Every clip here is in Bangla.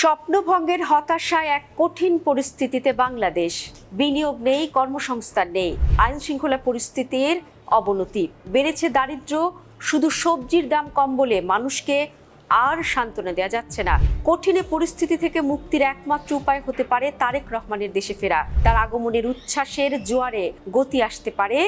স্বপ্নভঙ্গের হতাশায় এক কঠিন পরিস্থিতিতে বাংলাদেশ। বিনিয়োগ নেই, কর্মসংস্থান নেই, আইন শৃঙ্খলা পরিস্থিতির অবনতি, বেড়েছে দারিদ্র্য। শুধু সবজির দাম কম বলে মানুষকে আর সান্ত্বনা দেওয়া যাচ্ছে না। কঠিন পরিস্থিতি থেকে মুক্তির একমাত্র উপায় হতে পারে তারেক রহমানের দেশে ফেরা। তার আগমনের উচ্ছ্বাসের জোয়ারে গতি আসতে পারে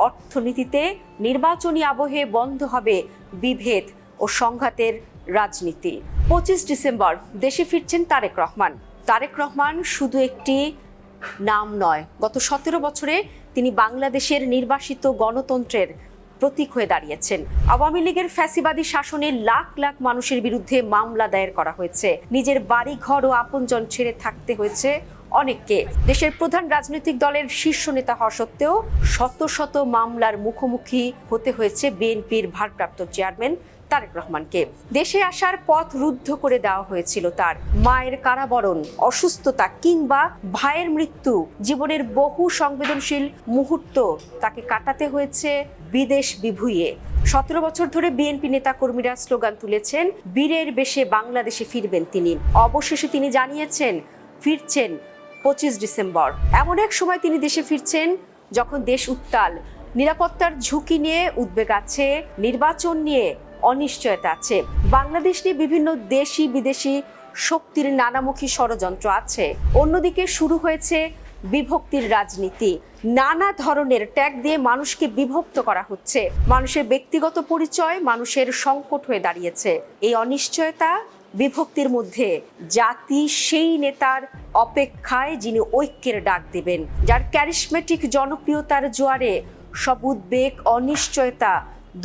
অর্থনীতিতে। নির্বাচনী আবহে বন্ধ হবে বিভেদ ও সংঘাতের রাজনীতি। 25 ডিসেম্বর দেশে ফিরছেন তারেক রহমান। তারেক রহমান শুধু একটি নাম নয়, গত 17 বছরে তিনি বাংলাদেশের নির্বাসিত গণতন্ত্রের প্রতীক হয়ে দাঁড়িয়েছেন। আওয়ামী লীগের ফ্যাসিবাদী শাসনে লাখ লাখ মানুষের বিরুদ্ধে মামলা দায়ের করা হয়েছে। নিজের বাড়ি ঘর ও আপনজন ছেড়ে থাকতে হয়েছে অনেককে। দেশের প্রধান রাজনৈতিক দলের শীর্ষ নেতা হওয়া সত্ত্বেও শত শত মামলার মুখোমুখি হতে হয়েছে বিএনপির ভারপ্রাপ্ত চেয়ারম্যান তারেক রহমানকে। দেশে আসার পথ রুদ্ধ করে দেওয়া হয়েছিল তার। মায়ের কারাবরণ, অসুস্থতা কিংবা ভাইয়ের মৃত্যু, জীবনের বহু সংবেদনশীল মুহূর্ত তাকে কাটাতে হয়েছে বিদেশ বিভুঁইয়ে। 17 বছর ধরে বিএনপি নেতাকর্মীরা স্লোগান তুলেছেন, বীরের বেশে বাংলাদেশে ফিরবেন তিনি। অবশেষে তিনি জানিয়েছেন ফিরছেন 25 ডিসেম্বর। এমন এক সময় তিনি দেশে ফিরছেন যখন দেশ উত্তাল, নিরাপত্তার ঝুঁকি নিয়ে উদ্বেগ আছে, নির্বাচন নিয়ে অনিশ্চয়তা আছে, বাংলাদেশ নিয়ে বিভিন্ন দেশি বিদেশি শক্তির নানামুখী ষড়যন্ত্র আছে। অন্যদিকে শুরু হয়েছে বিভক্তির রাজনীতি। নানা ধরনের ট্যাগ দিয়ে মানুষকে বিভক্ত করা হচ্ছে। মানুষের ব্যক্তিগত পরিচয় মানুষের সংকট হয়ে দাঁড়িয়েছে। এই অনিশ্চয়তা, বিভক্তির মধ্যে জাতি সেই নেতার অপেক্ষায় যিনি ঐক্যের ডাক দেবেন, যার ক্যারিসমেটিক জনপ্রিয়তার জোয়ারে সব উদ্বেগ, অনিশ্চয়তা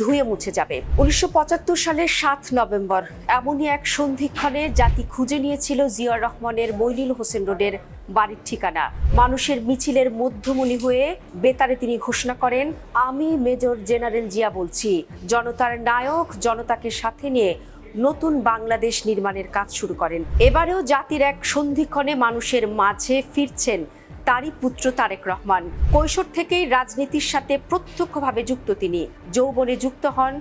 ধুয়ে মুছে যাবে। 1975 সালের 7 নভেম্বর এমনই এক সন্ধিক্ষণে জাতি খুঁজে নিয়েছিল জিয়াউর রহমানের মইনুল হোসেন রোডের বাড়ির ঠিকানা। মানুষের মিছিলের মধ্যমণি হয়ে বেতারে তিনি ঘোষণা করেন, আমি মেজর জেনারেল জিয়া বলছি। জনতার নায়ক জনতাকে সাথে নিয়ে নতুন বাংলাদেশ নির্মাণের কাজ শুরু করেন। এবারেও জাতির এক সন্ধিক্ষণে মানুষের মাঝে ফিরছেন তারই পুত্র তারেক রহমান। কৈশোর থেকেই রাজনীতির সাথে প্রত্যক্ষভাবে যুক্ত তিনি। যৌবনে যুক্ত হন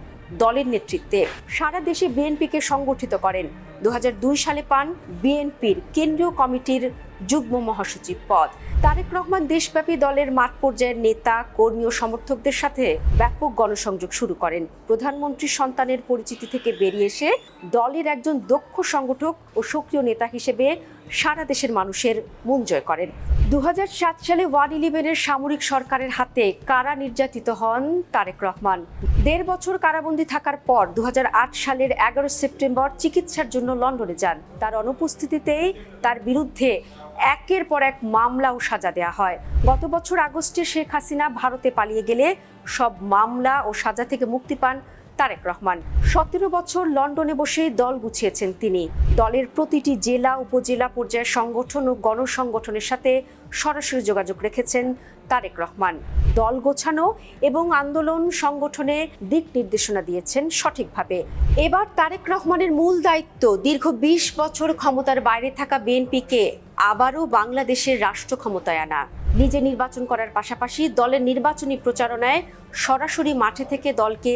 দলের নেতৃত্বে। সারা দেশে বিএনপিকে সংগঠিত করেন। 2002 সালে পান বিএনপির কেন্দ্রীয় কমিটির যুগ্ম মহাসচিব পদ। তারেক রহমান দেশব্যাপী দলের মাঠ পর্যায়ের নেতা, কর্মী ও সমর্থকদের সাথে ব্যাপক গণসংযোগ শুরু করেন। প্রধানমন্ত্রীর সন্তানের পরিচিতি থেকে বেরিয়ে এসে দলের একজন দক্ষ সংগঠক ও সক্রিয় নেতা হিসেবে সারা দেশের মানুষের মন জয় করেন। 2007 সালে 111-এর সামরিক সরকারের হাতে কারা নির্যাতিত হন তারেক রহমান। 1.5 বছর কারাবন্দী থাকার পর 2008 সালের 11 সেপ্টেম্বর চিকিৎসার জন্য লন্ডনে যান। তার অনুপস্থিতিতেই তার বিরুদ্ধে একের পর এক মামলা ও সাজা দেওয়া হয়। গত বছর আগস্টে শেখ হাসিনা ভারতে পালিয়ে গেলে সব মামলা ও সাজা থেকে মুক্তি পান তারেক রহমান। 17 বছর লন্ডনে বসে দল গুছিয়েছেন তিনি। দলের প্রতিটি জেলা উপজেলা পর্যায়ের সংগঠন ও গণসংগঠনের সাথে সরাসরি যোগাযোগ রেখেছেন তারেক রহমান। দল গোছানো এবং আন্দোলন সংগঠনে দিক নির্দেশনা দিয়েছেন সঠিকভাবে। এবার তারেক রহমানের মূল দায়িত্ব দীর্ঘ 20 বছর ক্ষমতার বাইরে থাকা বিএনপিকে আবারও বাংলাদেশের রাষ্ট্র ক্ষমতায় আনা। নিজে নির্বাচন করার পাশাপাশি দলের নির্বাচনী প্রচারণায় সরাসরি মাঠে থেকে দলকে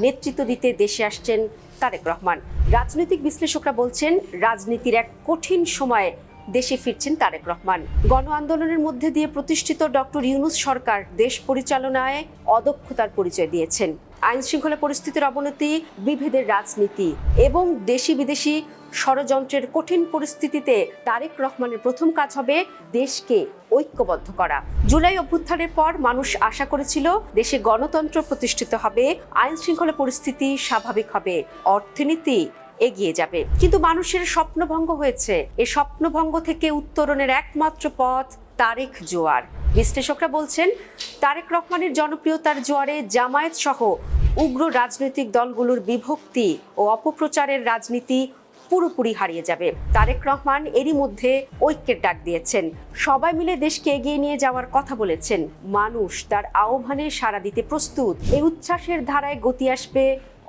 নেতৃত্ব দিতে দেশে আসছেন তারেক রহমান। রাজনৈতিক বিশ্লেষকরা বলছেন, রাজনীতির এক কঠিন সময়ে দেশে ফিরছেন তারেক রহমান। গণ আন্দোলনের মধ্যে দিয়ে প্রতিষ্ঠিত ডক্টর ইউনূস সরকার দেশ পরিচালনায় অদক্ষতার পরিচয় দিয়েছেন। আইন শৃঙ্খলা পরিস্থিতির অবনতি, বিভেদের রাজনীতি এবং দেশি বিদেশি ষড়যন্ত্রের কঠিন পরিস্থিতিতে তারেক রহমানের প্রথম কাজ হবে দেশকে ঐক্যবদ্ধ করা। জুলাই অভ্যুত্থানের পর মানুষ আশা করেছিল দেশে গণতন্ত্র প্রতিষ্ঠিত হবে, আইন শৃঙ্খলা পরিস্থিতি স্বাভাবিক হবে, অর্থনীতি এগিয়ে যাবে। কিন্তু মানুষের স্বপ্নভঙ্গ হয়েছে। এই স্বপ্নভঙ্গ থেকে উত্তরণের একমাত্র পথ তারেক জোয়ার। বিশ্লেষকরা বলছেন, তারেক রহমানের জনপ্রিয়তার জোয়ারে জামায়াত সহ উগ্র রাজনৈতিক দলগুলোর বিভক্তি ও অপপ্রচারের রাজনীতি পুরোপুরি হারিয়ে যাবে। তারেক রহমান এরই মধ্যে ঐক্যের ডাক দিয়েছেন। সবাই মিলে দেশকে এগিয়ে নিয়ে যাওয়ার কথা বলেছেন। মানুষ তার আহ্বানে সাড়া দিতে প্রস্তুত। এই উচ্ছ্বাসের ধারায় গতি আসবে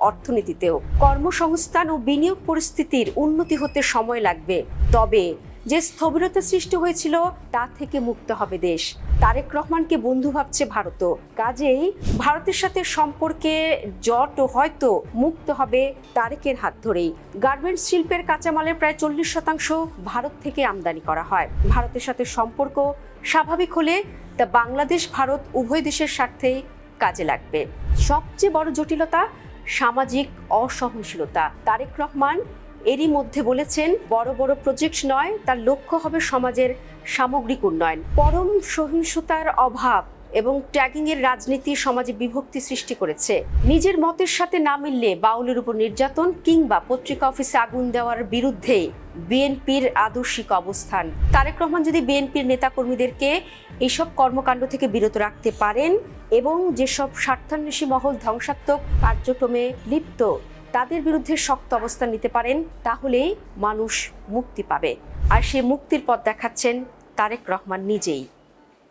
অর্থনীতিতেও। কর্মসংস্থান ও বিনিয়োগ পরিস্থিতির উন্নতি হতে সময় লাগবে। তবে যে স্থবিরতা সৃষ্টি হয়েছিল তা থেকে মুক্ত হবে দেশ। তারেক রহমানকে বন্ধু ভাবছে ভারতও। কাজেই ভারতের সাথে সম্পর্কে জট হয়তো মুক্ত হবে তারেকের হাত ধরেই। গার্মেন্টস শিল্পের কাঁচামালের প্রায় 40% ভারত থেকে আমদানি করা হয়। ভারতের সাথে সম্পর্ক স্বাভাবিক হলে তা বাংলাদেশ ভারত উভয় দেশের স্বার্থেই কাজে লাগবে। সবচেয়ে বড় জটিলতা সামাজিক অসহনশীলতা। তারেক রহমান এরই মধ্যে বলেছেন, বড় বড় প্রজেক্ট নয়, তার লক্ষ্য হবে সমাজের সামগ্রিক উন্নয়ন। পরম সহিংসতার অভাব এবং ট্যাগিংয়ের রাজনীতি সমাজে বিভক্তি সৃষ্টি করেছে। নিজের মতের সাথে না মিললে বাউলের উপর নির্যাতন কিংবা পত্রিকা অফিসে আগুন দেওয়ার বিরুদ্ধে বিএনপির আদর্শিক অবস্থান। তারেক রহমান যদি বিএনপির নেতাকর্মীদেরকে এইসব কর্মকাণ্ড থেকে বিরত রাখতে পারেন এবং যেসব স্বার্থান্বেষী মহল ধ্বংসাত্মক কার্যক্রমে লিপ্ত তাদের বিরুদ্ধে শক্ত অবস্থান নিতে পারেন, তাহলেই মানুষ মুক্তি পাবে। আর সে মুক্তির পথ দেখাচ্ছেন তারেক রহমান নিজেই।